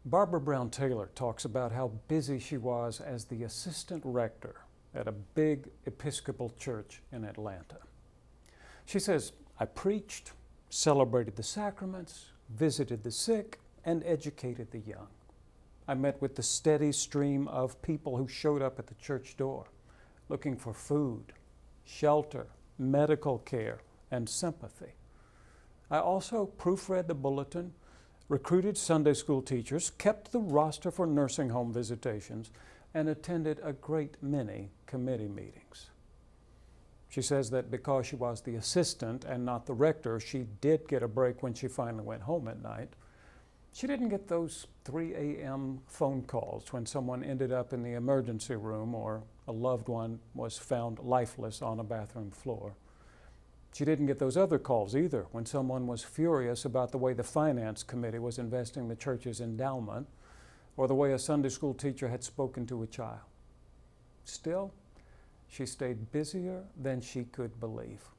Barbara Brown Taylor talks about how busy she was as the assistant rector at a big Episcopal church in Atlanta. She says, "I preached, celebrated the sacraments, visited the sick, and educated the young. I met with the steady stream of people who showed up at the church door, looking for food, shelter, medical care, and sympathy. I also proofread the bulletin, recruited Sunday school teachers, kept the roster for nursing home visitations, and attended a great many committee meetings." She says that because she was the assistant and not the rector, she did get a break when she finally went home at night. She didn't get those 3 a.m. phone calls when someone ended up in the emergency room or a loved one was found lifeless on a bathroom floor. She didn't get those other calls either when someone was furious about the way the finance committee was investing the church's endowment or the way a Sunday school teacher had spoken to a child. Still, she stayed busier than she could believe.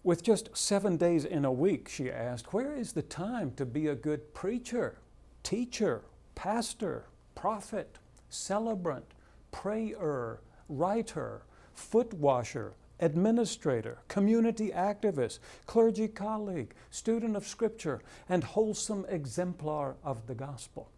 With just 7 days in a week, she asked, where is the time to be a good preacher, teacher, pastor, prophet, celebrant, prayer, writer, foot washer, administrator, community activist, clergy colleague, student of Scripture, and wholesome exemplar of the gospel?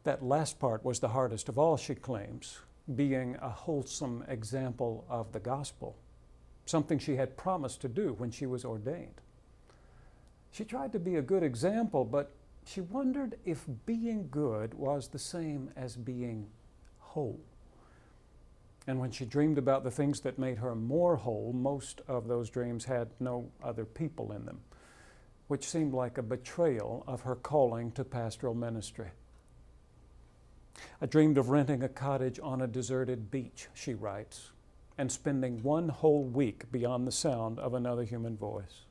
That last part was the hardest of all, she claims, being a wholesome example of the gospel, something she had promised to do when she was ordained. She tried to be a good example, but she wondered if being good was the same as being whole. And when she dreamed about the things that made her more whole, most of those dreams had no other people in them, which seemed like a betrayal of her calling to pastoral ministry. "I dreamed of renting a cottage on a deserted beach," she writes, "and spending one whole week beyond the sound of another human voice.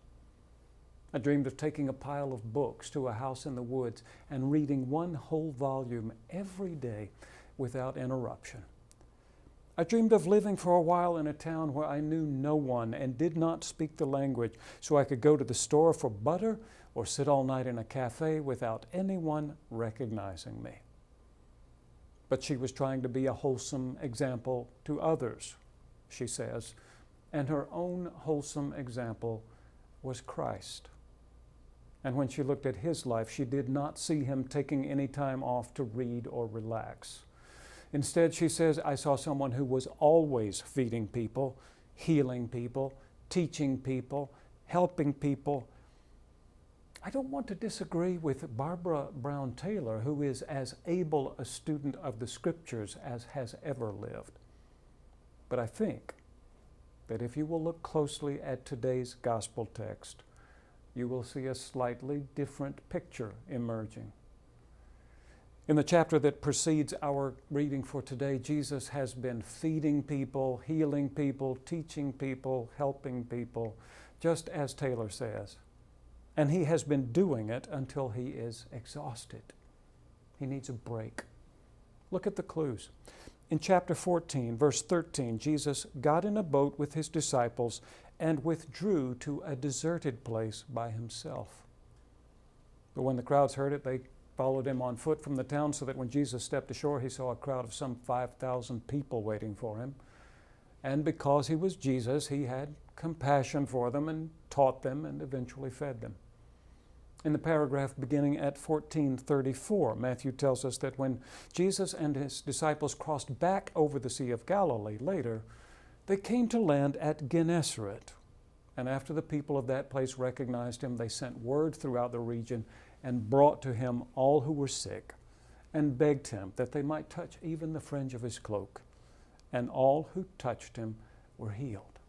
I dreamed of taking a pile of books to a house in the woods and reading one whole volume every day without interruption. I dreamed of living for a while in a town where I knew no one and did not speak the language, so I could go to the store for butter or sit all night in a cafe without anyone recognizing me." But she was trying to be a wholesome example to others, she says, and her own wholesome example was Christ. And when she looked at his life, she did not see him taking any time off to read or relax. Instead, she says, "I saw someone who was always feeding people, healing people, teaching people, helping people." I don't want to disagree with Barbara Brown Taylor, who is as able a student of the Scriptures as has ever lived. But I think that if you will look closely at today's gospel text, you will see a slightly different picture emerging. In the chapter that precedes our reading for today, Jesus has been feeding people, healing people, teaching people, helping people, just as Taylor says. And he has been doing it until he is exhausted. He needs a break. Look at the clues. In chapter 14, verse 13, Jesus got in a boat with his disciples and withdrew to a deserted place by himself. But when the crowds heard it, they followed him on foot from the town, so that when Jesus stepped ashore, he saw a crowd of some 5,000 people waiting for him. And because he was Jesus, he had compassion for them and taught them and eventually fed them. In the paragraph beginning at 14:34, Matthew tells us that when Jesus and his disciples crossed back over the Sea of Galilee later, they came to land at Gennesaret. And after the people of that place recognized him, they sent word throughout the region and brought to him all who were sick and begged him that they might touch even the fringe of his cloak. And all who touched him were healed.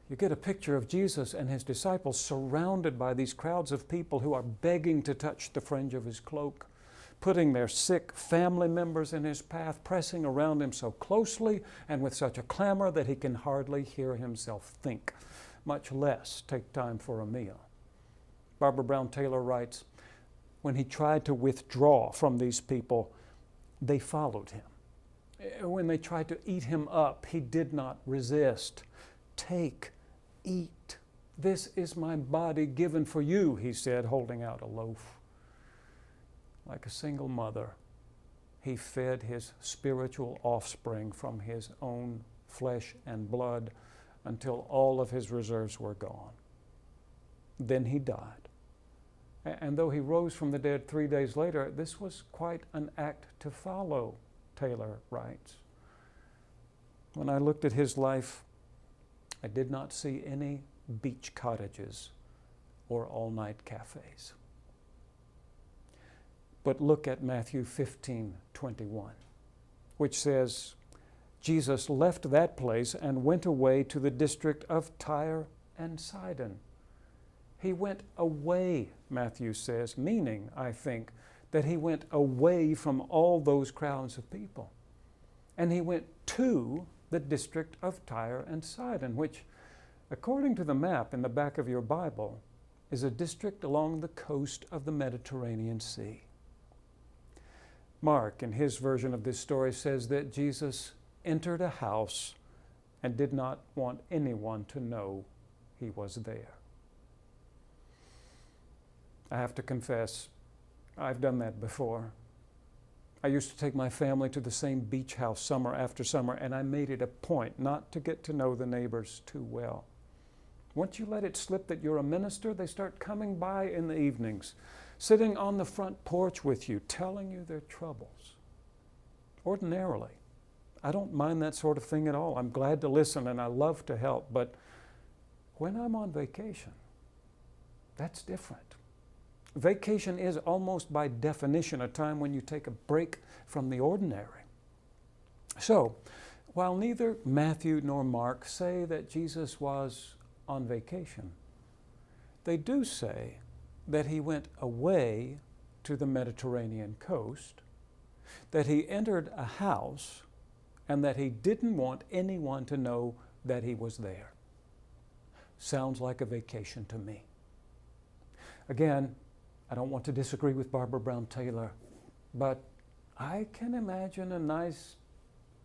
You get a picture of Jesus and his disciples surrounded by these crowds of people who are begging to touch the fringe of his cloak, putting their sick family members in his path, pressing around him so closely and with such a clamor that he can hardly hear himself think, much less take time for a meal. Barbara Brown Taylor writes, when he tried to withdraw from these people, they followed him. When they tried to eat him up, he did not resist. Take, eat, This is my body given for you, he said, holding out a loaf. Like a single mother, he fed his spiritual offspring from his own flesh and blood until all of his reserves were gone. Then he died. And though he rose from the dead 3 days later, this was quite an act to follow, Taylor writes. When I looked at his life, I did not see any beach cottages or all-night cafes. But look at Matthew 15:21, which says, Jesus left that place and went away to the district of Tyre and Sidon. He went away, Matthew says, meaning, I think, that he went away from all those crowds of people. And he went to the district of Tyre and Sidon, which, according to the map in the back of your Bible, is a district along the coast of the Mediterranean Sea. Mark, in his version of this story, says that Jesus entered a house and did not want anyone to know he was there. I have to confess, I've done that before. I used to take my family to the same beach house summer after summer, and I made it a point not to get to know the neighbors too well. Once you let it slip that you're a minister, they start coming by in the evenings, sitting on the front porch with you, telling you their troubles. Ordinarily, I don't mind that sort of thing at all. I'm glad to listen and I love to help, but when I'm on vacation, that's different. Vacation is almost by definition a time when you take a break from the ordinary. So, while neither Matthew nor Mark say that Jesus was on vacation, they do say that he went away to the Mediterranean coast, that he entered a house, and that he didn't want anyone to know that he was there. Sounds like a vacation to me. Again, I don't want to disagree with Barbara Brown Taylor, but I can imagine a nice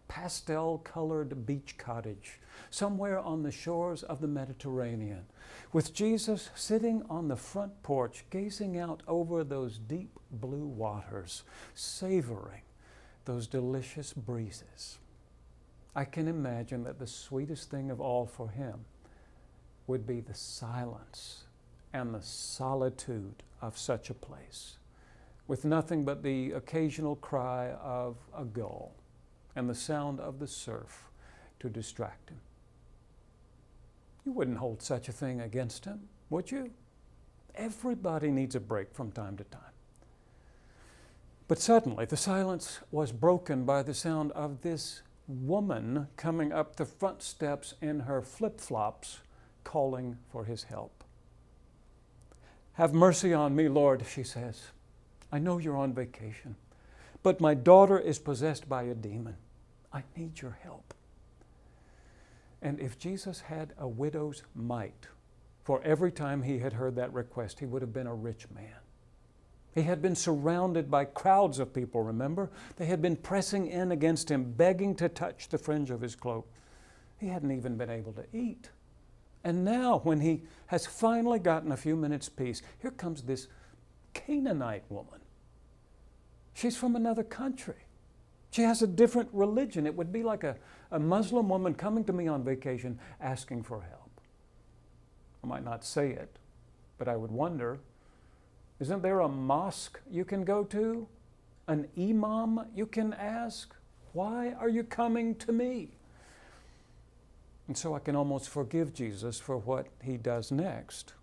pastel-colored beach cottage somewhere on the shores of the Mediterranean, with Jesus sitting on the front porch, gazing out over those deep blue waters, savoring those delicious breezes. I can imagine that the sweetest thing of all for him would be the silence and the solitude of such a place, with nothing but the occasional cry of a gull and the sound of the surf to distract him. You wouldn't hold such a thing against him, would you? Everybody needs a break from time to time. But suddenly the silence was broken by the sound of this woman coming up the front steps in her flip-flops, calling for his help. "Have mercy on me, Lord," she says. "I know you're on vacation, but my daughter is possessed by a demon. I need your help." And if Jesus had a widow's mite, for every time he had heard that request, he would have been a rich man. He had been surrounded by crowds of people, remember? They had been pressing in against him, begging to touch the fringe of his cloak. He hadn't even been able to eat. And now, when he has finally gotten a few minutes' peace, here comes this Canaanite woman. She's from another country. She has a different religion. It would be like a Muslim woman coming to me on vacation asking for help. I might not say it, but I would wonder, isn't there a mosque you can go to? An imam you can ask? Why are you coming to me? And so I can almost forgive Jesus for what he does next,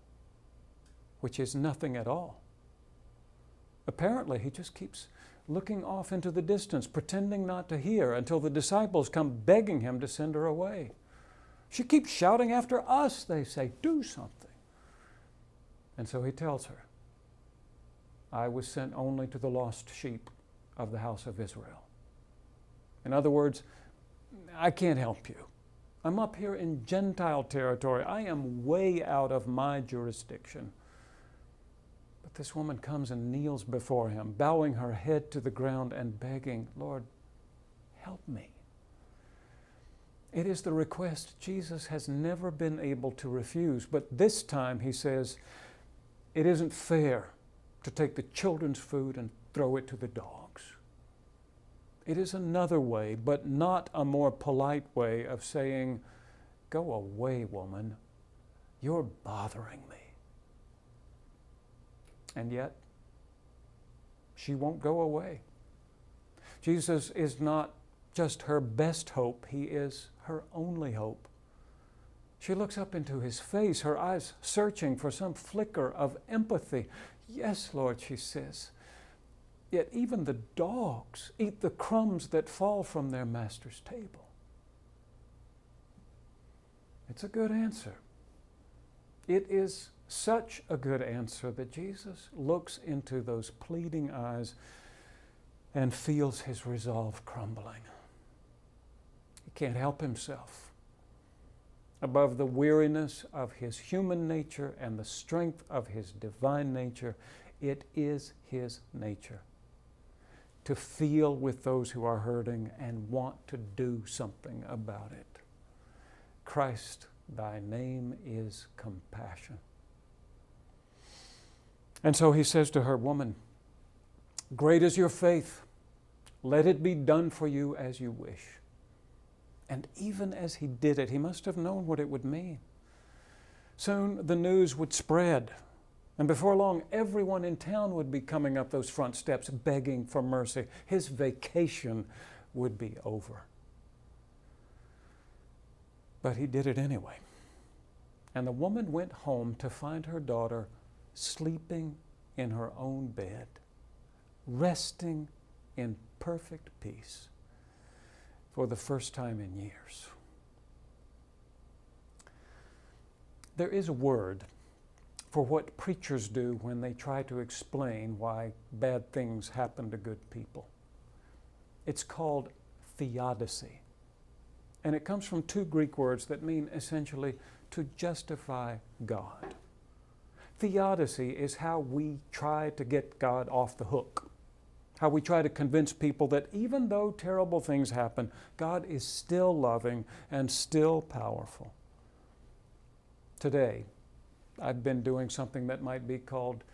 which is nothing at all. Apparently, he just keeps looking off into the distance, pretending not to hear, until the disciples come begging him to send her away. "She keeps shouting after us," they say. "Do something." And so he tells her, "I was sent only to the lost sheep of the house of Israel." In other words, I can't help you. I'm up here in Gentile territory. I am way out of my jurisdiction. But this woman comes and kneels before him, bowing her head to the ground and begging, "Lord, help me." It is the request Jesus has never been able to refuse. But this time he says, it isn't fair to take the children's food and throw it to the dogs. It is another way, but not a more polite way of saying, go away, woman. You're bothering me. And yet, she won't go away. Jesus is not just her best hope, he is her only hope. She looks up into his face, her eyes searching for some flicker of empathy. Yes, Lord, she says, yet even the dogs eat the crumbs that fall from their master's table. It's a good answer. It is such a good answer that Jesus looks into those pleading eyes and feels his resolve crumbling. He can't help himself. Above the weariness of his human nature and the strength of his divine nature, it is his nature to feel with those who are hurting and want to do something about it. Christ, thy name is compassion. And so he says to her, woman, great is your faith. Let it be done for you as you wish. And even as he did it, he must have known what it would mean. Soon the news would spread. And before long, everyone in town would be coming up those front steps begging for mercy. His vacation would be over. But he did it anyway. And the woman went home to find her daughter sleeping in her own bed, resting in perfect peace for the first time in years. There is a word for what preachers do when they try to explain why bad things happen to good people. It's called theodicy. And it comes from two Greek words that mean essentially to justify God. Theodicy is how we try to get God off the hook, how we try to convince people that even though terrible things happen, God is still loving and still powerful. Today, I've been doing something that might be called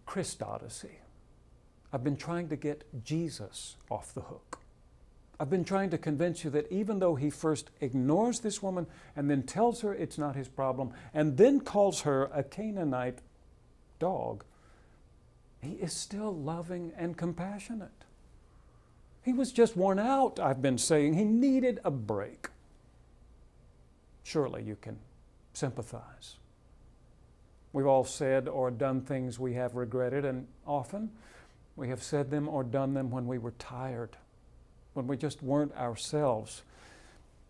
Christodyssey. I've been trying to get Jesus off the hook. I've been trying to convince you that even though he first ignores this woman and then tells her it's not his problem and then calls her a Canaanite dog, he is still loving and compassionate. He was just worn out, I've been saying. He needed a break. Surely you can sympathize. We've all said or done things we have regretted, and often we have said them or done them when we were tired, when we just weren't ourselves.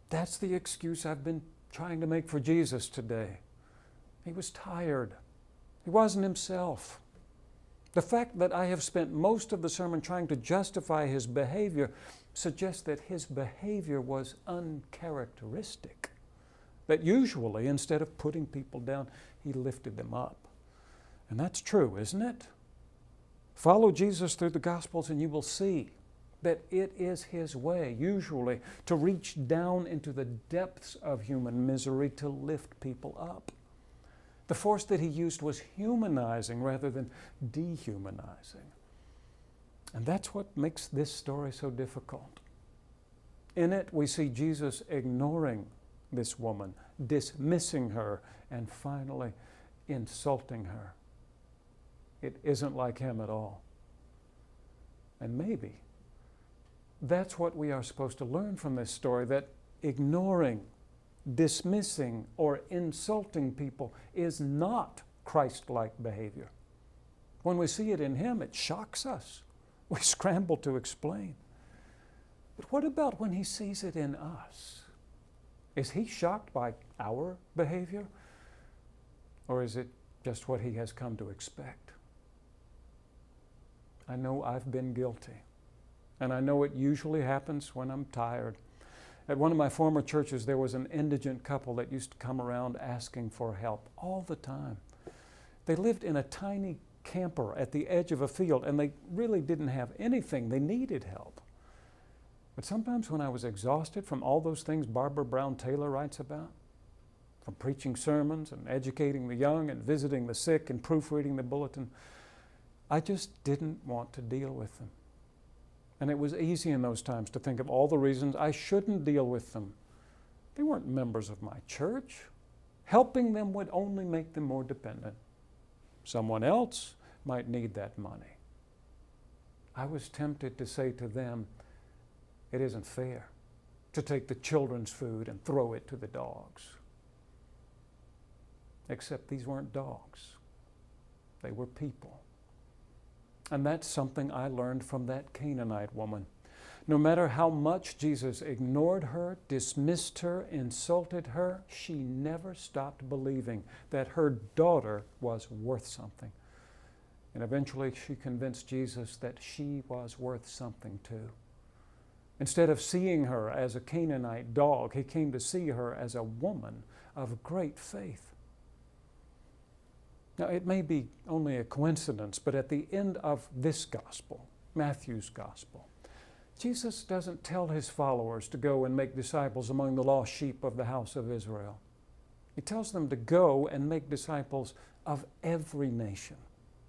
That's the excuse I've been trying to make for Jesus today. He was tired. He wasn't himself. The fact that I have spent most of the sermon trying to justify his behavior suggests that his behavior was uncharacteristic. That usually, instead of putting people down, he lifted them up. And that's true, isn't it? Follow Jesus through the Gospels and you will see that it is his way, usually, to reach down into the depths of human misery to lift people up. The force that he used was humanizing rather than dehumanizing. And that's what makes this story so difficult. In it, we see Jesus ignoring this woman, dismissing her, and finally insulting her. It isn't like him at all. And maybe that's what we are supposed to learn from this story, that ignoring, dismissing, or insulting people is not Christ-like behavior. When we see it in him, it shocks us. We scramble to explain. But what about when he sees it in us? Is he shocked by our behavior? Or is it just what he has come to expect? I know I've been guilty. And I know it usually happens when I'm tired. At one of my former churches, there was an indigent couple that used to come around asking for help all the time. They lived in a tiny camper at the edge of a field, and they really didn't have anything. They needed help. But sometimes when I was exhausted from all those things Barbara Brown Taylor writes about, from preaching sermons and educating the young and visiting the sick and proofreading the bulletin, I just didn't want to deal with them. And it was easy in those times to think of all the reasons I shouldn't deal with them. They weren't members of my church. Helping them would only make them more dependent. Someone else might need that money. I was tempted to say to them, it isn't fair to take the children's food and throw it to the dogs. Except these weren't dogs. They were people. And that's something I learned from that Canaanite woman. No matter how much Jesus ignored her, dismissed her, insulted her, she never stopped believing that her daughter was worth something. And eventually she convinced Jesus that she was worth something too. Instead of seeing her as a Canaanite dog, he came to see her as a woman of great faith. Now, it may be only a coincidence, but at the end of this gospel, Matthew's gospel, Jesus doesn't tell his followers to go and make disciples among the lost sheep of the house of Israel. He tells them to go and make disciples of every nation,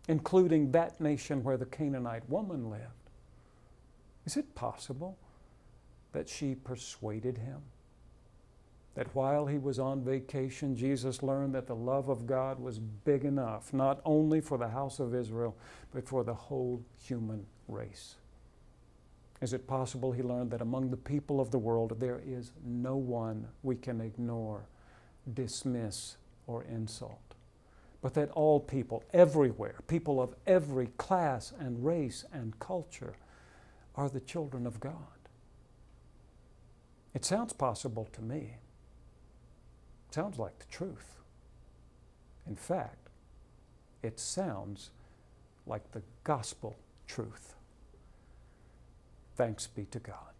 including that nation where the Canaanite woman lived. Is it possible that she persuaded him? That while he was on vacation, Jesus learned that the love of God was big enough, not only for the house of Israel, but for the whole human race. Is it possible he learned that among the people of the world there is no one we can ignore, dismiss, or insult, but that all people everywhere, people of every class and race and culture, are the children of God? It sounds possible to me. It sounds like the truth. In fact, it sounds like the gospel truth. Thanks be to God.